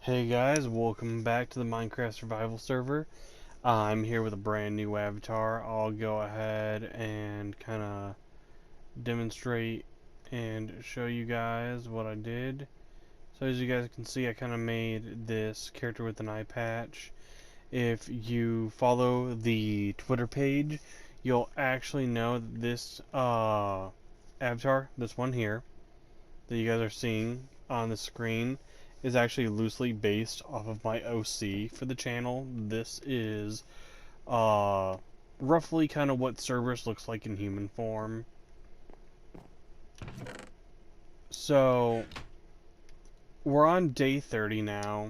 Hey guys, welcome back to the Minecraft Survival Server. I'm here with a brand new avatar. I'll go ahead and kind of demonstrate and show you guys what I did. So as you guys can see, I kind of made this character with an eye patch. If you follow the Twitter page, you'll actually know that this avatar, this one here, that you guys are seeing on the screen, is actually loosely based off of my OC for the channel. This is roughly kind of what Cerberus looks like in human form. So we're on day 30 now.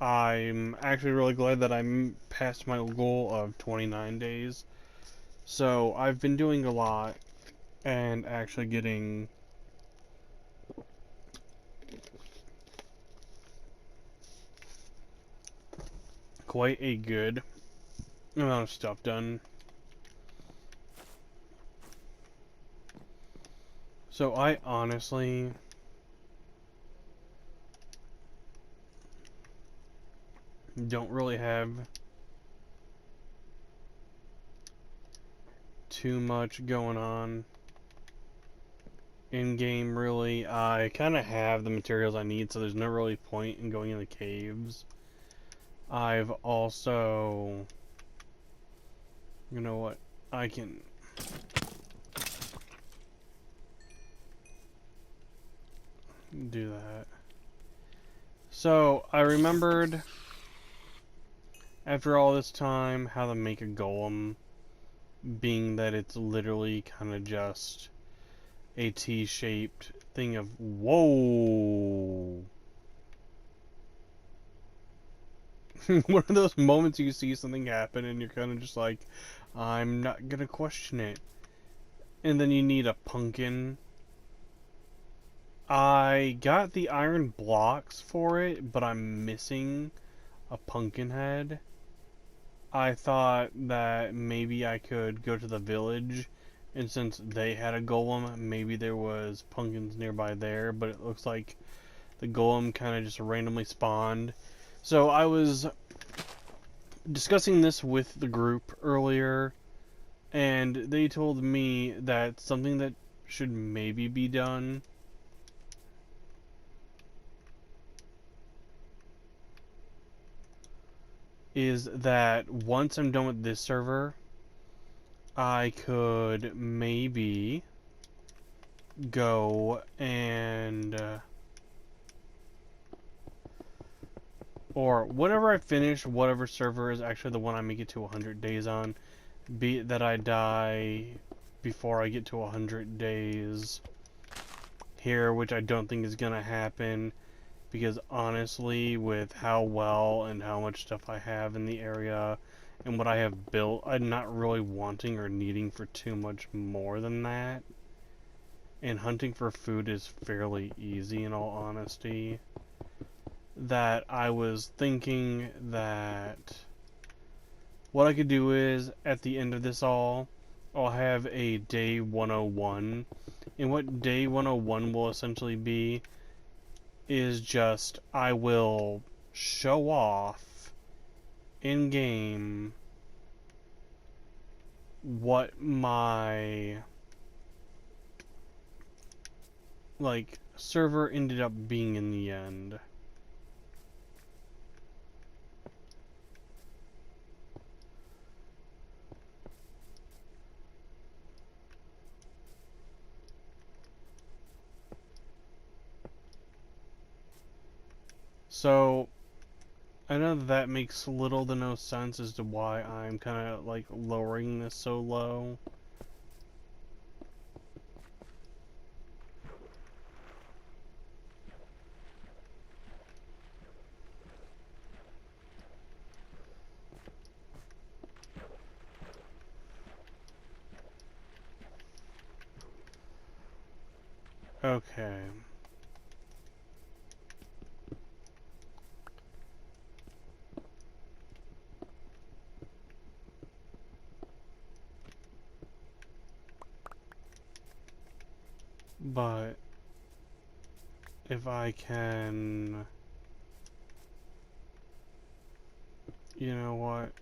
I'm actually really glad that I'm past my goal of 29 days. So I've been doing a lot and actually getting quite a good amount of stuff done. So I honestly don't really have too much going on in game, really. I kind of have the materials I need, so there's no really point in going in the caves. I've also, you know what, I can do that. So I remembered after all this time how to make a golem, being that it's literally kind of just a T-shaped thing of whoa. One of those moments you see something happen and you're kind of just like, I'm not gonna question it. And then you need a pumpkin. I got the iron blocks for it, but I'm missing a pumpkin head. I thought that maybe I could go to the village, and since they had a golem, maybe there was pumpkins nearby there, but it looks like the golem kind of just randomly spawned. So I was discussing this with the group earlier, and they told me that something that should maybe be done is that once I'm done with this server, I could maybe go and or whenever I finish whatever server is actually the one I make it to 100 days on, be it that I die before I get to 100 days here, which I don't think is gonna happen, because honestly, with how well and how much stuff I have in the area and what I have built, I'm not really wanting or needing for too much more than that. And hunting for food is fairly easy, in all honesty. That I was thinking that what I could do is, at the end of this all, I'll have a day 101. And what day 101 will essentially be is just I will show off in game what my server ended up being in the end. So I know that makes little to no sense as to why I'm kind of like lowering this so low. Okay. But if I can You know what?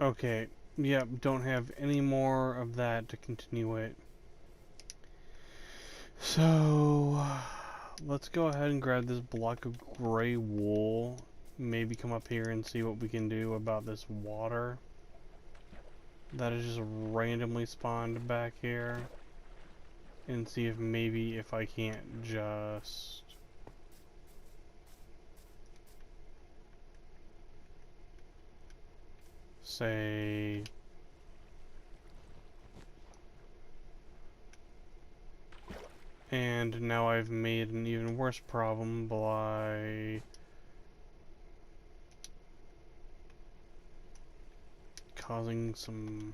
Okay, yep, don't have any more of that to continue it. So, let's go ahead and grab this block of gray wool. Maybe come up here and see what we can do about this water that is just randomly spawned back here. And see if maybe if I can't just... say... And now I've made an even worse problem by causing some...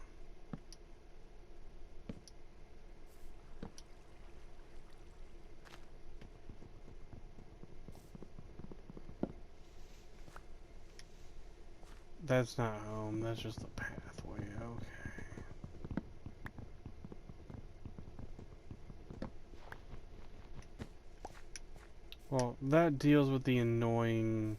That's not home, that's just the pathway, okay. Well, that deals with the annoying...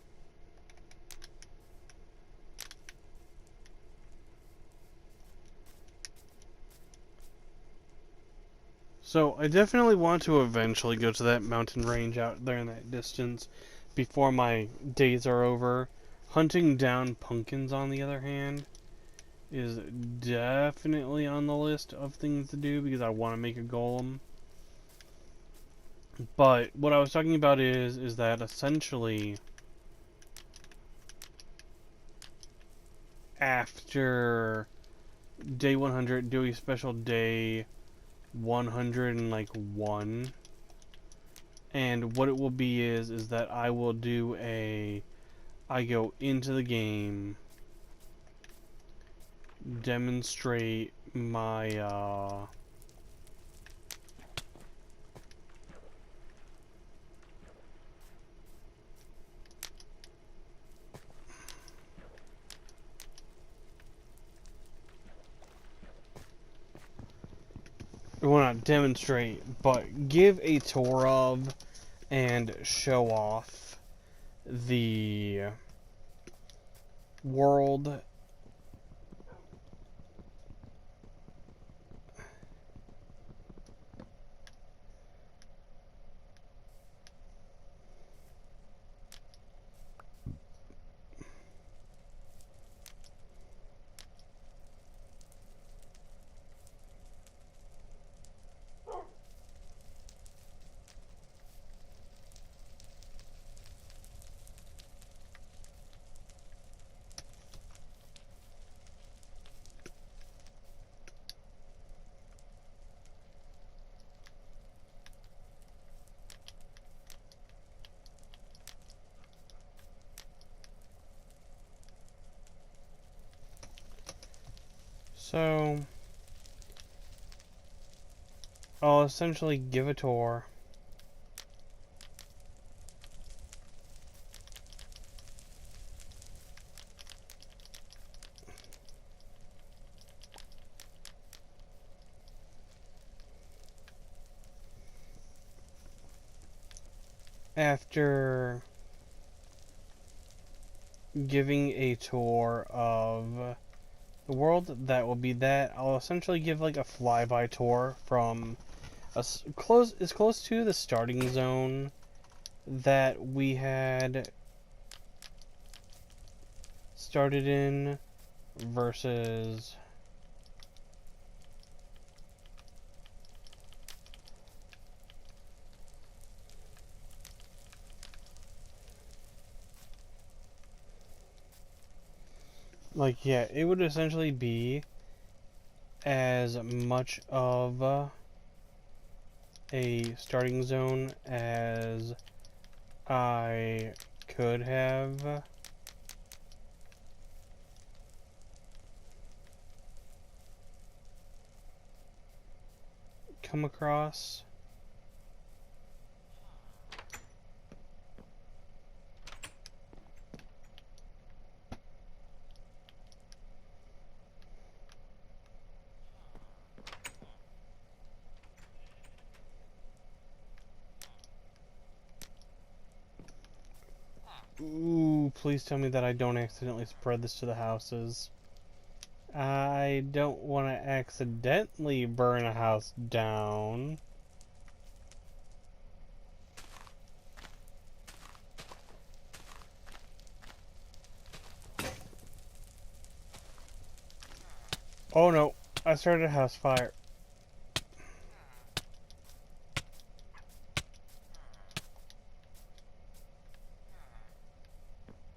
So, I definitely want to eventually go to that mountain range out there in that distance before my days are over. Hunting down pumpkins, on the other hand, is definitely on the list of things to do because I want to make a golem. But what I was talking about is that essentially after day 100, do a special day 101, and what it will be is that I will do I go into the game, demonstrate my well, not demonstrate, but give a tour of and show off the world. So I'll essentially give a tour. After giving a tour of the world, that will be that. I'll essentially give like a flyby tour from as close to the starting zone that we had started in versus like, yeah, it would essentially be as much of a starting zone as I could have come across. Ooh, please tell me that I don't accidentally spread this to the houses. I don't want to accidentally burn a house down. Oh no, I started a house fire.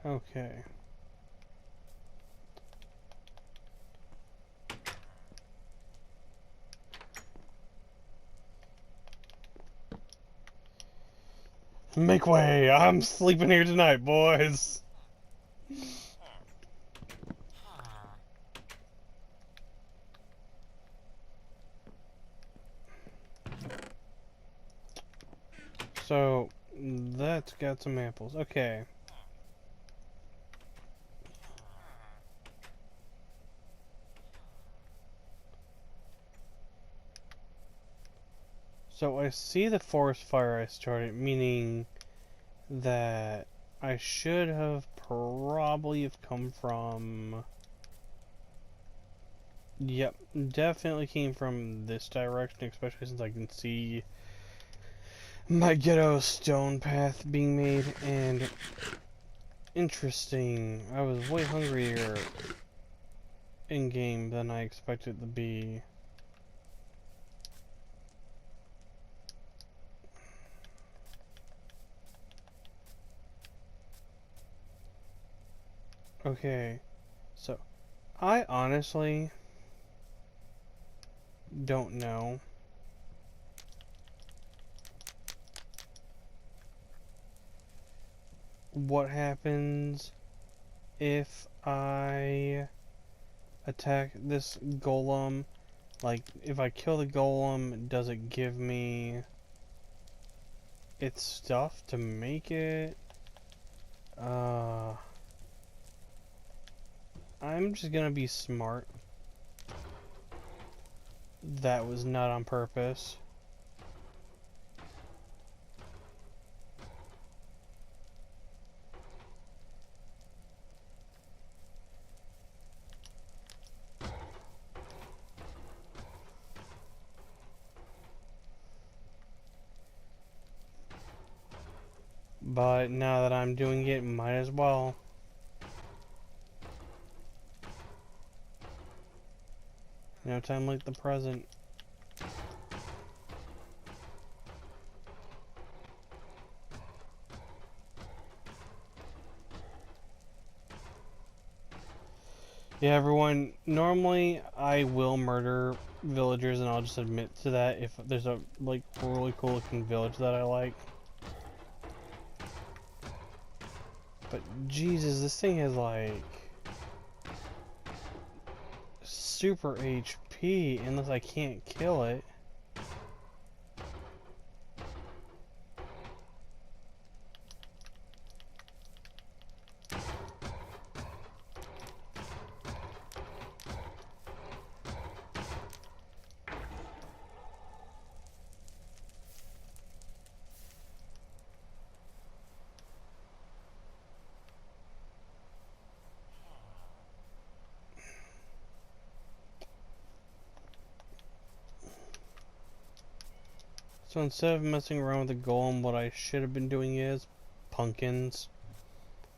Okay. Make way! I'm sleeping here tonight, boys! So, that's got some apples. Okay. So I see the forest fire I started, meaning that I should have probably have come from... Yep, definitely came from this direction, especially since I can see my ghetto stone path being made, and interesting, I was way hungrier in-game than I expected to be. Okay, so I honestly don't know what happens if I attack this golem. Like, if I kill the golem, does it give me its stuff to make it? I'm just gonna be smart. That was not on purpose. But now that I'm doing it, might as well. No time like the present. Yeah, everyone, normally I will murder villagers, and I'll just admit to that if there's a, like, really cool looking village that I like. But, Jesus, this thing has, like, super HP, unless I can't kill it. So instead of messing around with the golem, what I should have been doing is pumpkins.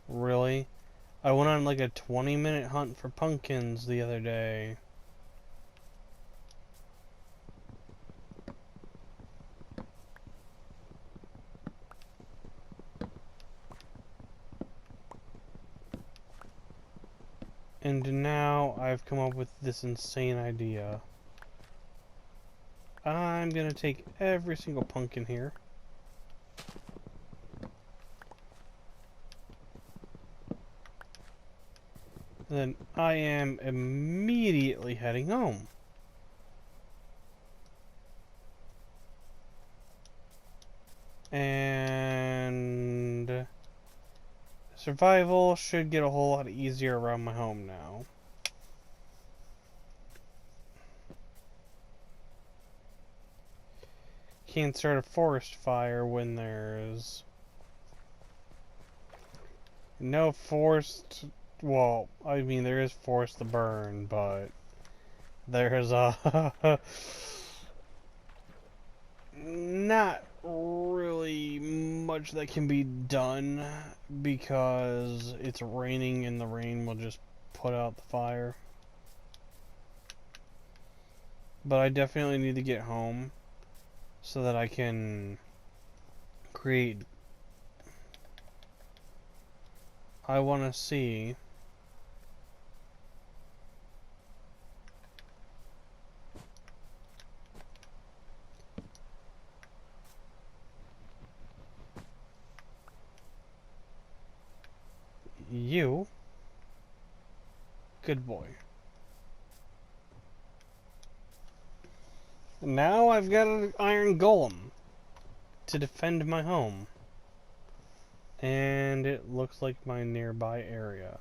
Really? I went on like a 20-minute hunt for pumpkins the other day. And now I've come up with this insane idea. I'm gonna take every single pumpkin here. Then I am immediately heading home. And survival should get a whole lot easier around my home now. Can't start a forest fire when there's No forced. Well, I mean, there is forced to burn, but there's not really much that can be done because it's raining and the rain will just put out the fire. But I definitely need to get home so that I can create. I want to see you. Good boy. Now I've got an iron golem to defend my home. And it looks like my nearby area.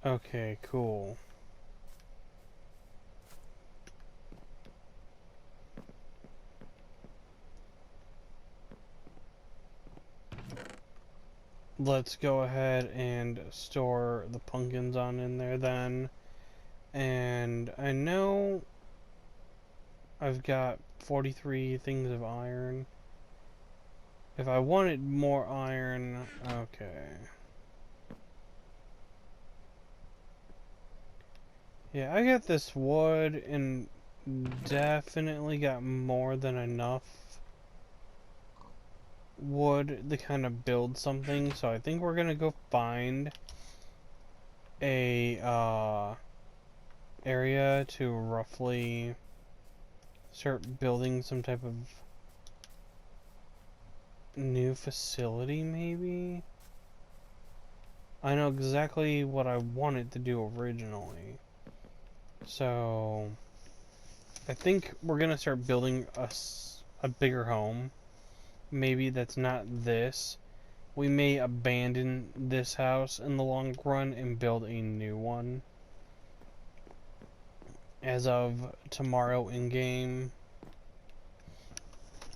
Okay, cool. Let's go ahead and store the pumpkins on in there then. And I know I've got 43 things of iron. If I wanted more iron, okay. Yeah, I got this wood and definitely got more than enough wood to kind of build something. So I think we're gonna go find a area to roughly start building some type of new facility, maybe? I know exactly what I wanted to do originally. So I think we're gonna start building a bigger home. Maybe that's not this. We may abandon this house in the long run and build a new one. As of tomorrow in game.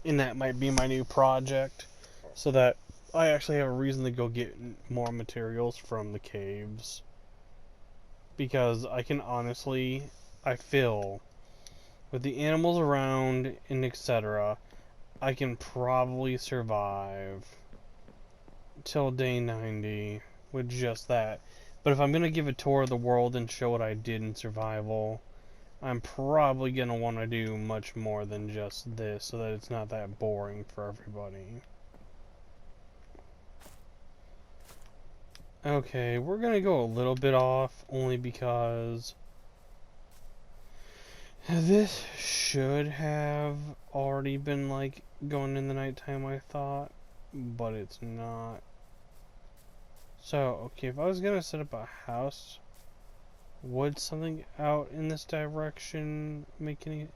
And that might be my new project. So that I actually have a reason to go get more materials from the caves. Because I can honestly, I feel, with the animals around and etc., I can probably survive till day 90 with just that. But if I'm going to give a tour of the world and show what I did in survival, I'm probably going to want to do much more than just this so that it's not that boring for everybody. Okay, we're going to go a little bit off only because this should have already been like going in the nighttime, I thought, but it's not. So, okay, if I was going to set up a house, would something out in this direction make any...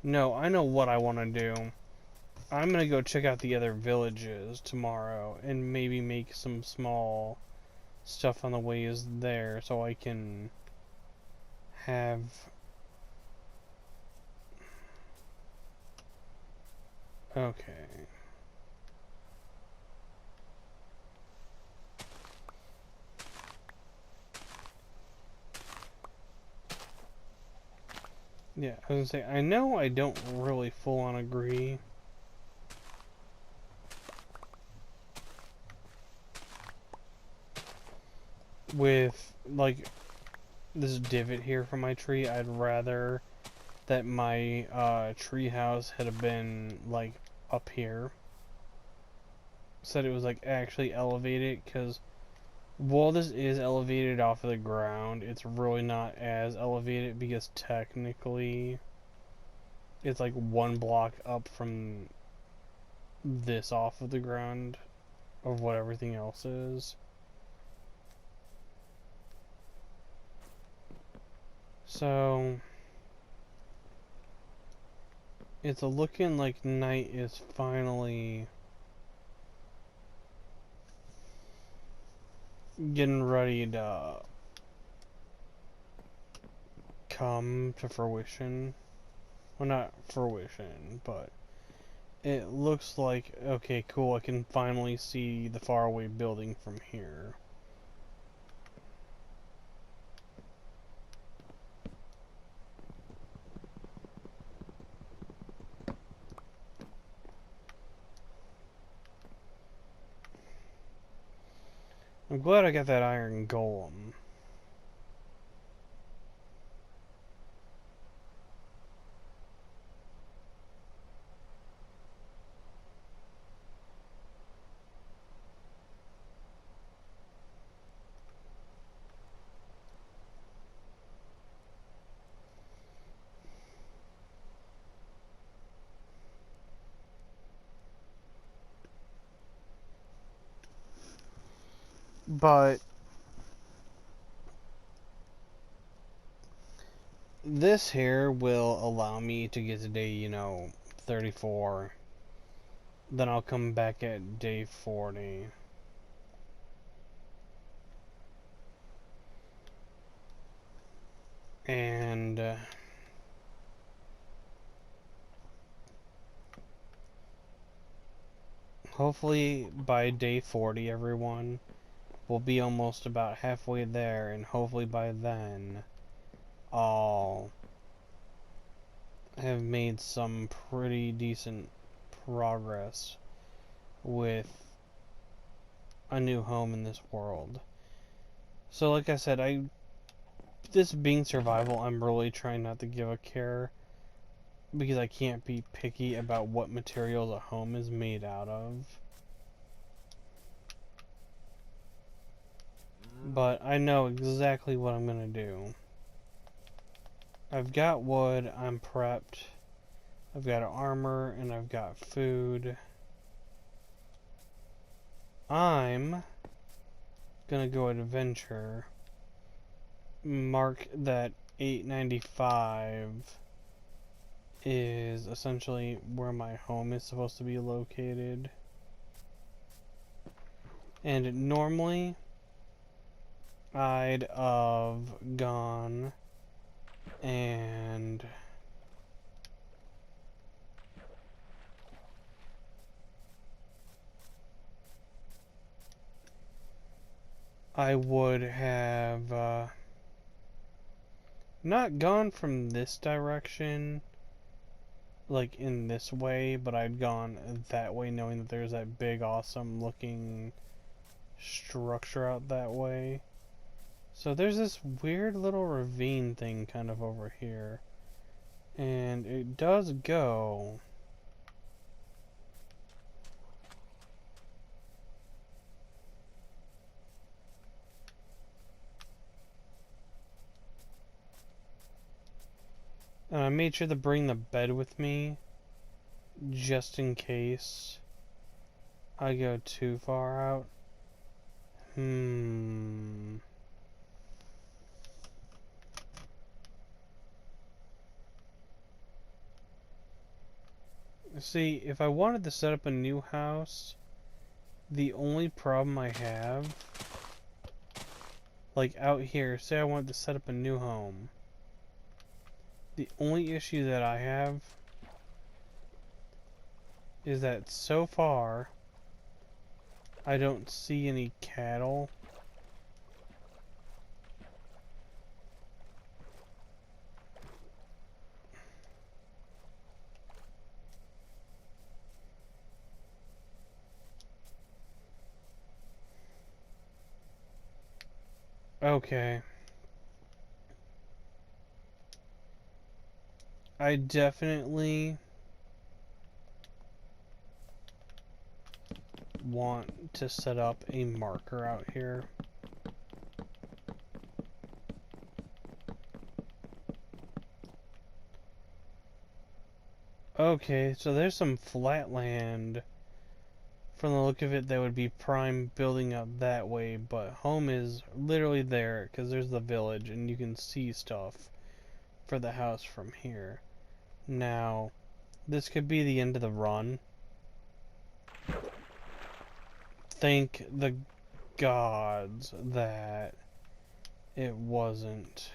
No, I know what I want to do. I'm going to go check out the other villages tomorrow and maybe make some small stuff on the ways there so I can have... Okay. Yeah, I was gonna say, I know I don't really full on agree with, like, this divot here for my tree. I'd rather that my tree house had been, like, up here. So that it was, like, actually elevated, because while this is elevated off of the ground, it's really not as elevated because technically it's like one block up from this off of the ground of what everything else is. So it's looking like night is finally getting ready to come to fruition. Well, not fruition, but it looks like, okay, cool, I can finally see the faraway building from here. I'm glad I got that iron golem. But this here will allow me to get to day, 34. Then I'll come back at day 40. And hopefully by day 40, everyone, we'll be almost about halfway there. And hopefully by then, I'll have made some pretty decent progress with a new home in this world. So like I said, this being survival, I'm really trying not to give a care because I can't be picky about what materials a home is made out of. But I know exactly what I'm gonna do. I've got wood, I'm prepped, I've got armor, and I've got food. I'm gonna go adventure, mark that 895 is essentially where my home is supposed to be located. And normally, I'd have gone and I would have not gone from this direction, like in this way, but I'd gone that way knowing that there's that big awesome looking structure out that way. So there's this weird little ravine thing kind of over here. And it does go and I made sure to bring the bed with me just in case I go too far out. See, if I wanted to set up a new house, the only problem I have, like out here, say I wanted to set up a new home, the only issue that I have is that so far, I don't see any cattle. Okay. I definitely want to set up a marker out here. Okay, so there's some flat land. From the look of it, that would be prime building up that way, but home is literally there because there's the village and you can see stuff for the house from here. Now, this could be the end of the run. Thank the gods that it wasn't.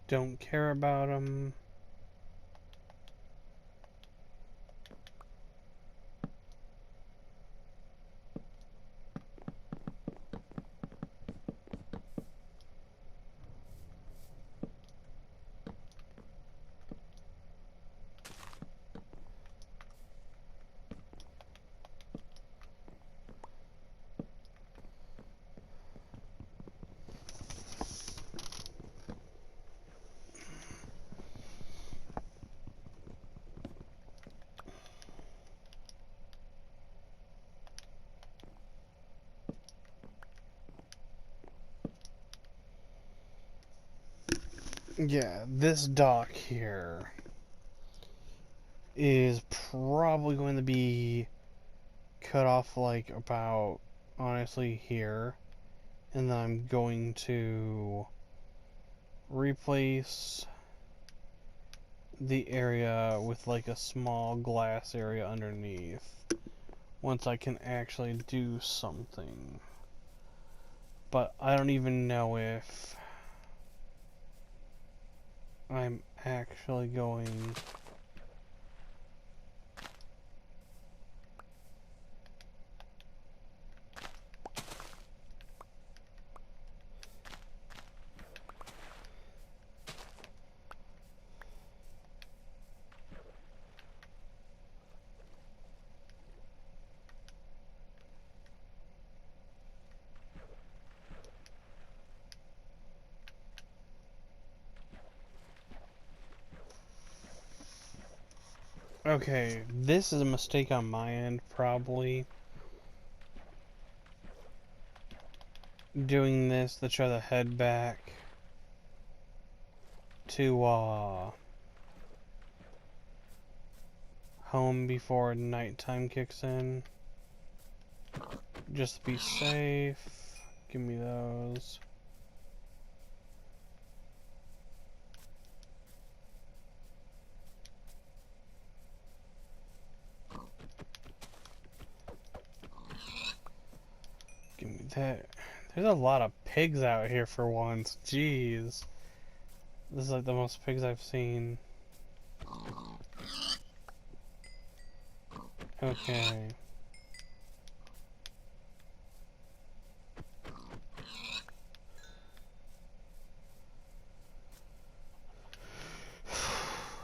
don't care about them. Yeah, this dock here is probably going to be cut off like about, honestly, here. And then I'm going to replace the area with like a small glass area underneath once I can actually do something. But I don't even know if I'm actually going... Okay, this is a mistake on my end, probably. Doing this to try to head back to, home before nighttime kicks in. Just to be safe. Give me those. Give me that. There's a lot of pigs out here for once. Jeez. This is like the most pigs I've seen. Okay.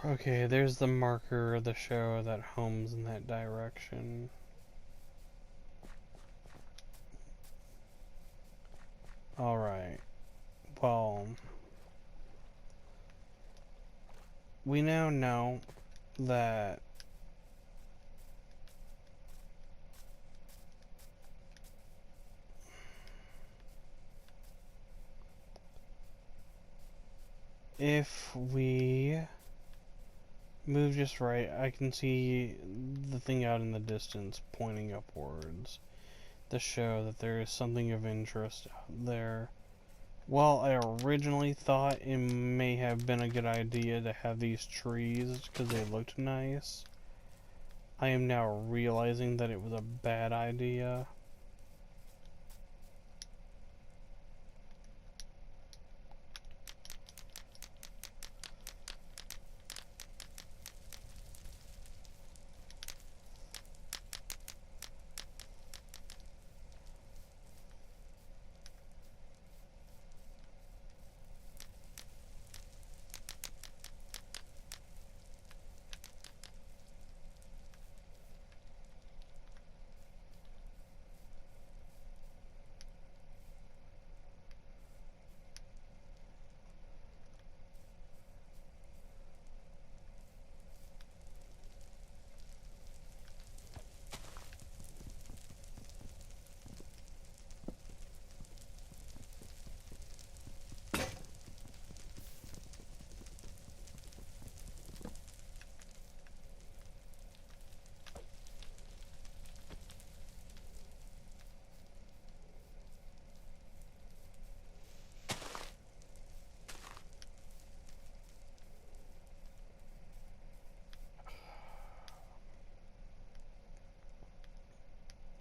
Okay, there's the marker of the show that home's in that direction. Alright. Well, we now know that if we move just right, I can see the thing out in the distance pointing upwards to show that there is something of interest out there. While I originally thought it may have been a good idea to have these trees because they looked nice, I am now realizing that it was a bad idea.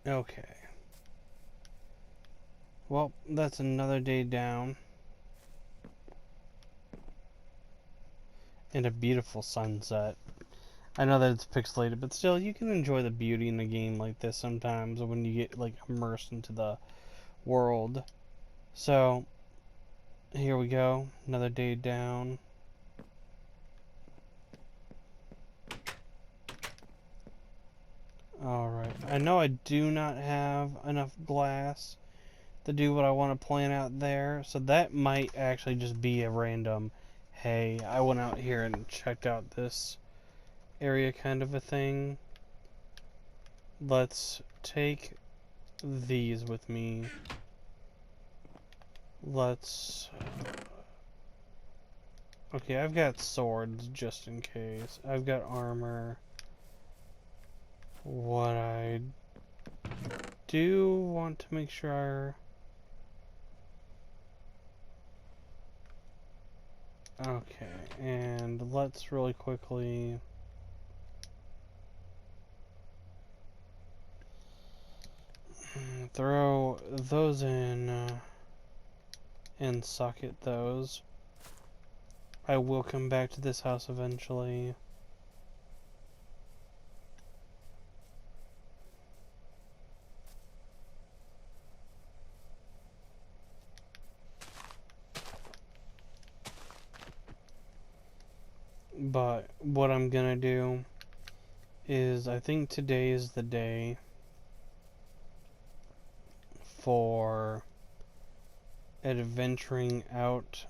Okay. Well, that's another day down. and a beautiful sunset. I know that it's pixelated, but still, you can enjoy the beauty in a game like this sometimes when you get like immersed into the world. So, here we go. Another day down. Alright. I know I do not have enough glass to do what I want to plan out there, so that might actually just be a random, hey, I went out here and checked out this area kind of a thing. Let's take these with me. Let's... Okay, I've got swords just in case. I've got armor. What I do want to make sure... Okay, and let's really quickly... throw those in and socket those. I will come back to this house eventually. But what I'm gonna do is, I think today is the day for adventuring outwards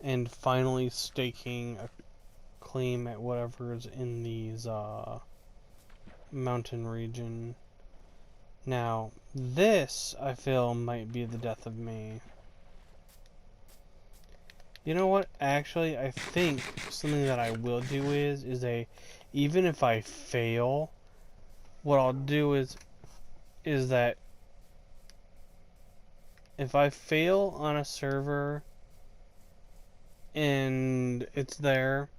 and finally staking a claim at whatever's in these mountain region. Now, this I feel might be the death of me. You know what? Actually, I think something that I will do is even if I fail, what I'll do is that if I fail on a server and it's there,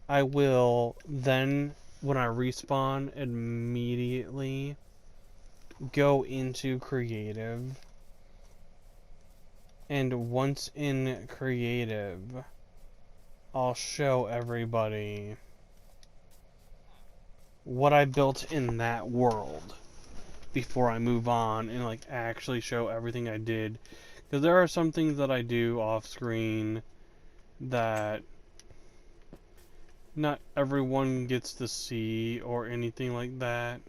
I will then, when I respawn, immediately go into creative. And once in creative, I'll show everybody what I built in that world before I move on and like actually show everything I did. Because there are some things that I do off screen that not everyone gets to see or anything like that.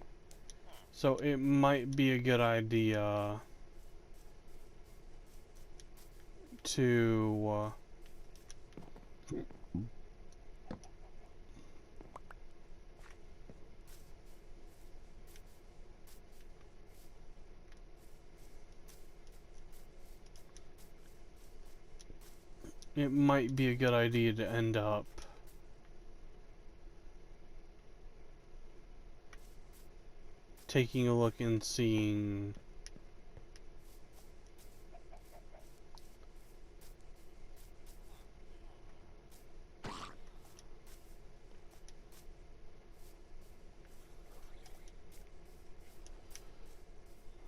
So it might be a good idea to it might be a good idea to end up taking a look and seeing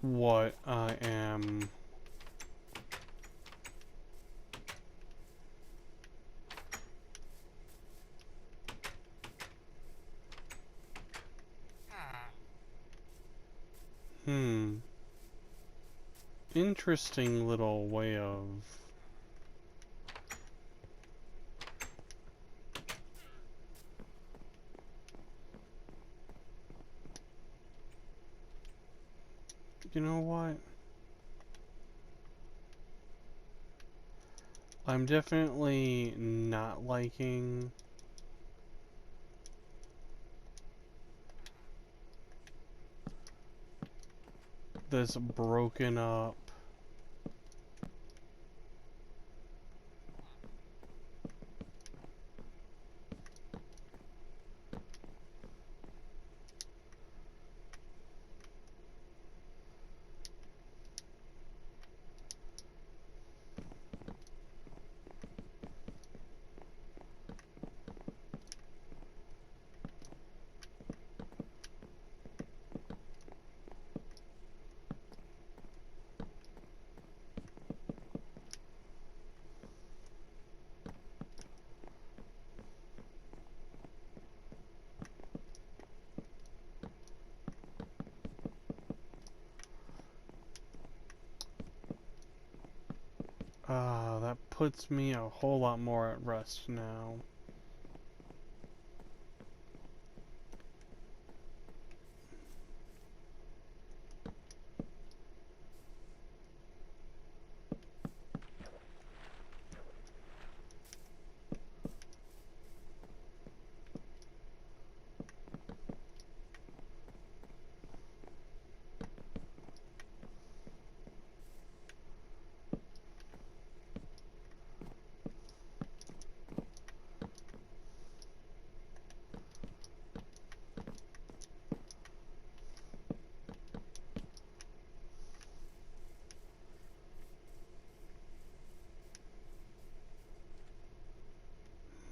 what I am interesting little way of you know what? I'm definitely not liking this broken up That puts me a whole lot more at rest now.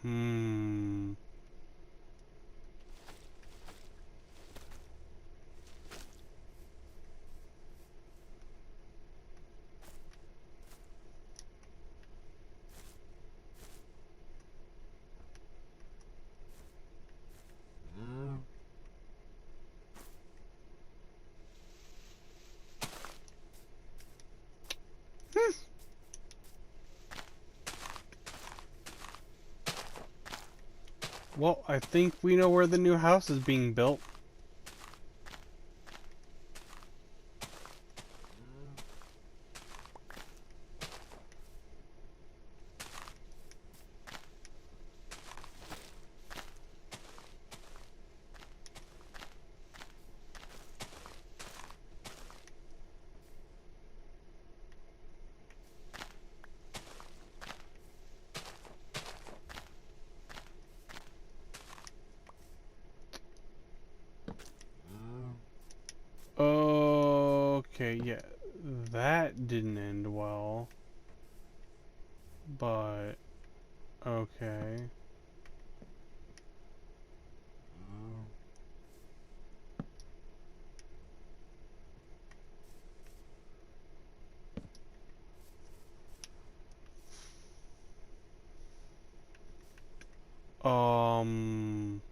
Hmm. Well, I think we know where the new house is being built. Okay, yeah, that didn't end well, but okay. Um,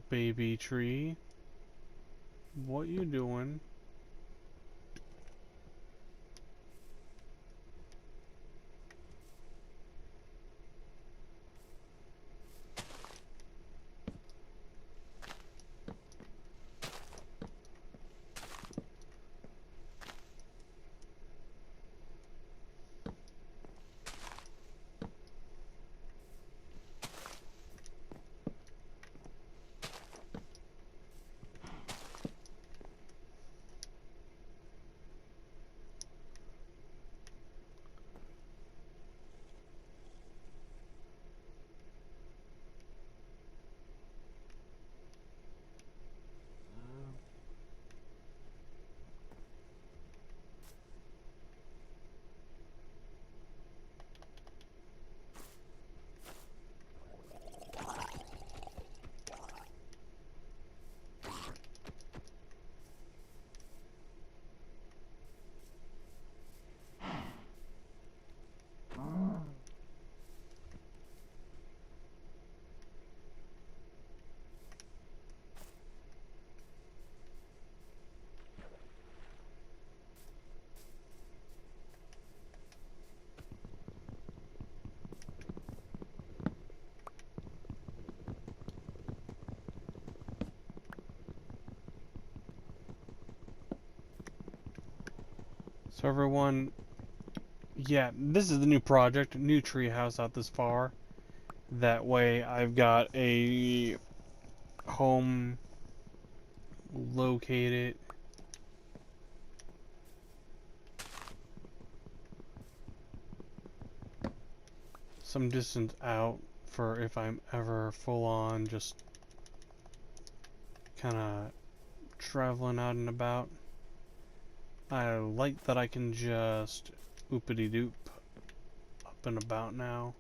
Baby tree, what you doing? So everyone, yeah, this is the new project, new tree house out this far. That way I've got a home located some distance out for if I'm ever full on just kind of traveling out and about. I like that I can just oopity doop up and about now.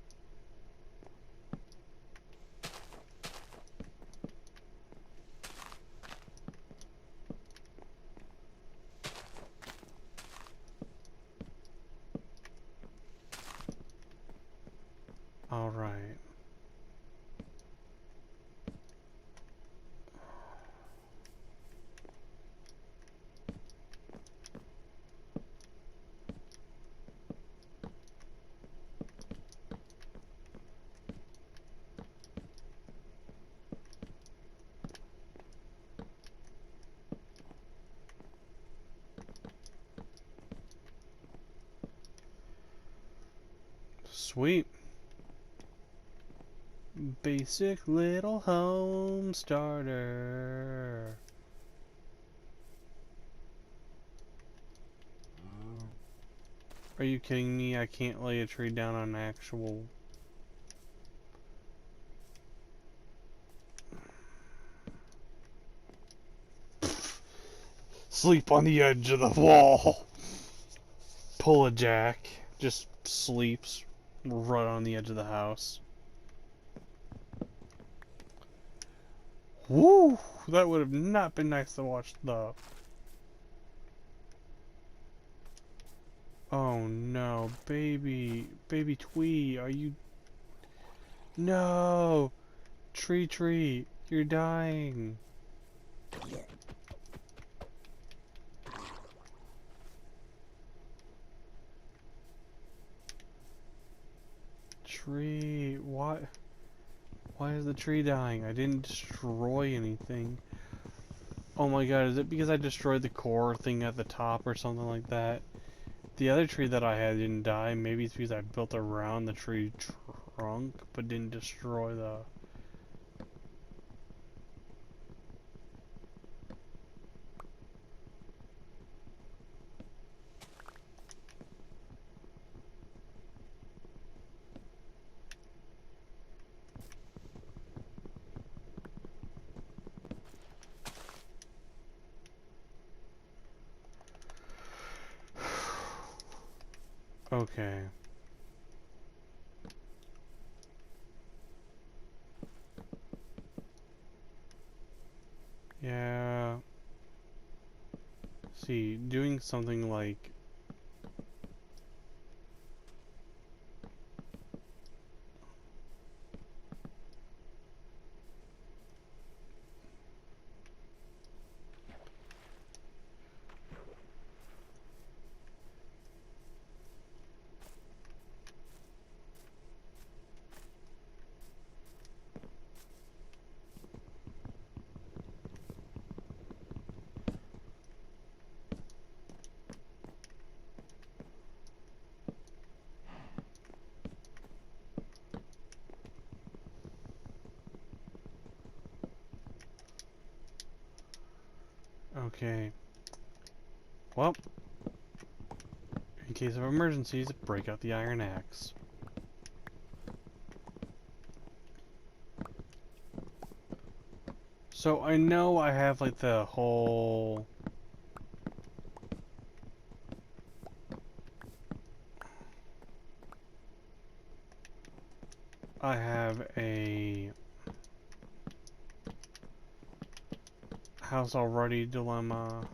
Alright. Sweet. Basic little home starter. Are you kidding me? I can't lay a tree down on actual... Sleep on the edge of the wall. Pull a jack. Just sleeps right on the edge of the house. Woo! That would have not been nice to watch though. Oh no, baby Twee, are you... No! Tree, you're dying. Tree, why is the tree dying? I didn't destroy anything. Oh my god, is it because I destroyed the core thing at the top or something like that? The other tree that I had didn't die. Maybe it's because I built around the tree trunk, but didn't destroy the... Okay. Yeah. See, doing something like... Okay. Well, in case of emergencies, break out the iron axe. So I know I have like the whole... I have a house already dilemma.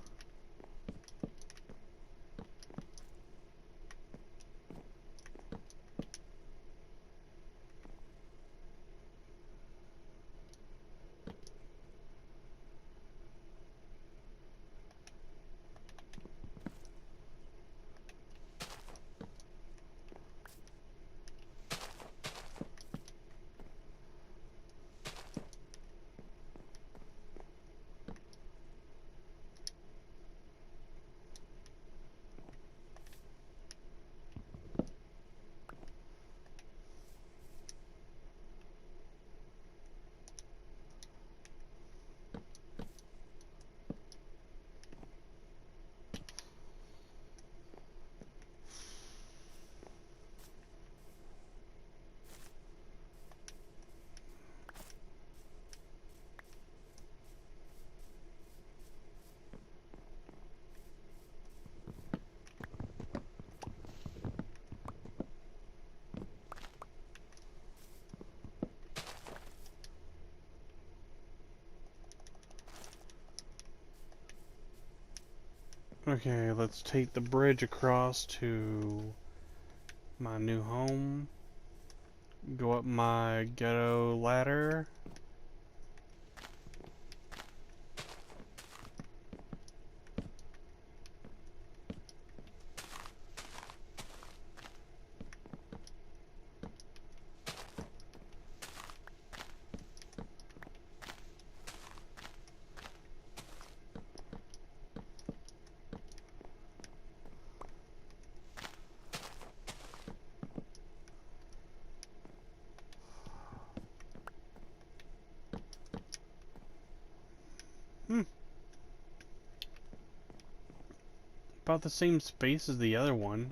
Okay, let's take the bridge across to my new home. Go up my ghetto ladder. about the same space as the other one.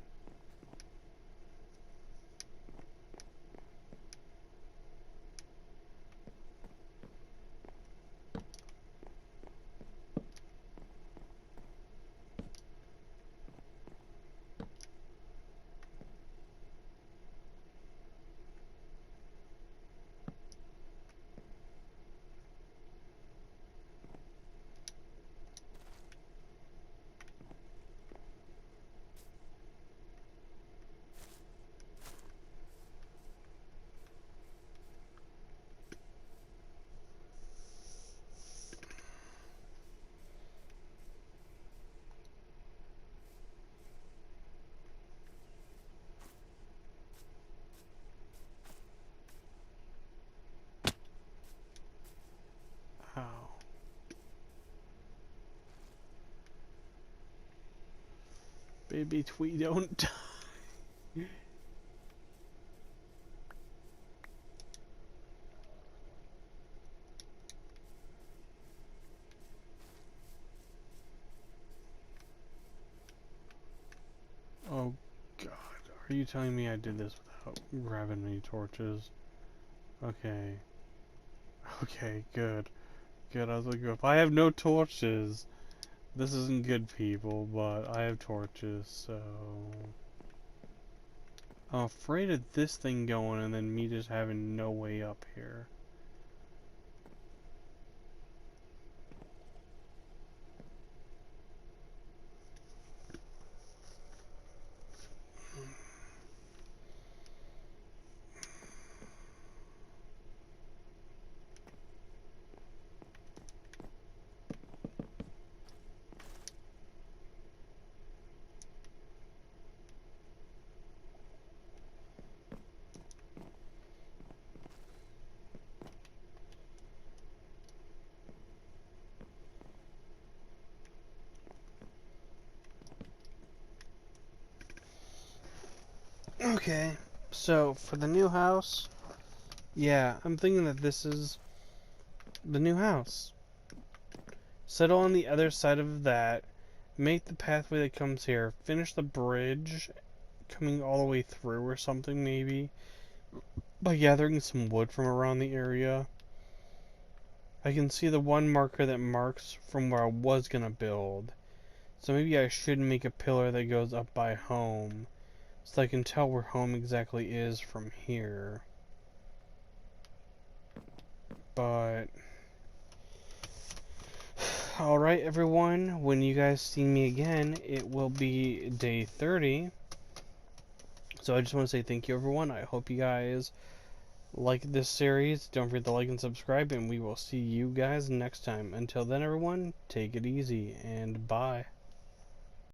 Ow. Baby Twee, don't die. Oh god, are you telling me I did this without grabbing any torches? Okay. Okay, good. Good, I was like, if I have no torches, this isn't good, people, but I have torches, so... I'm afraid of this thing going and then me just having no way up here. Okay, so for the new house, yeah, I'm thinking that this is the new house. Settle on the other side of that, make the pathway that comes here, finish the bridge coming all the way through or something maybe, by gathering some wood from around the area. I can see the one marker that marks from where I was gonna build, so maybe I should make a pillar that goes up by home, so I can tell where home exactly is from here. But alright everyone, when you guys see me again, it will be day 30. So I just want to say thank you everyone. I hope you guys like this series. Don't forget to like and subscribe, and we will see you guys next time. Until then everyone, take it easy and bye.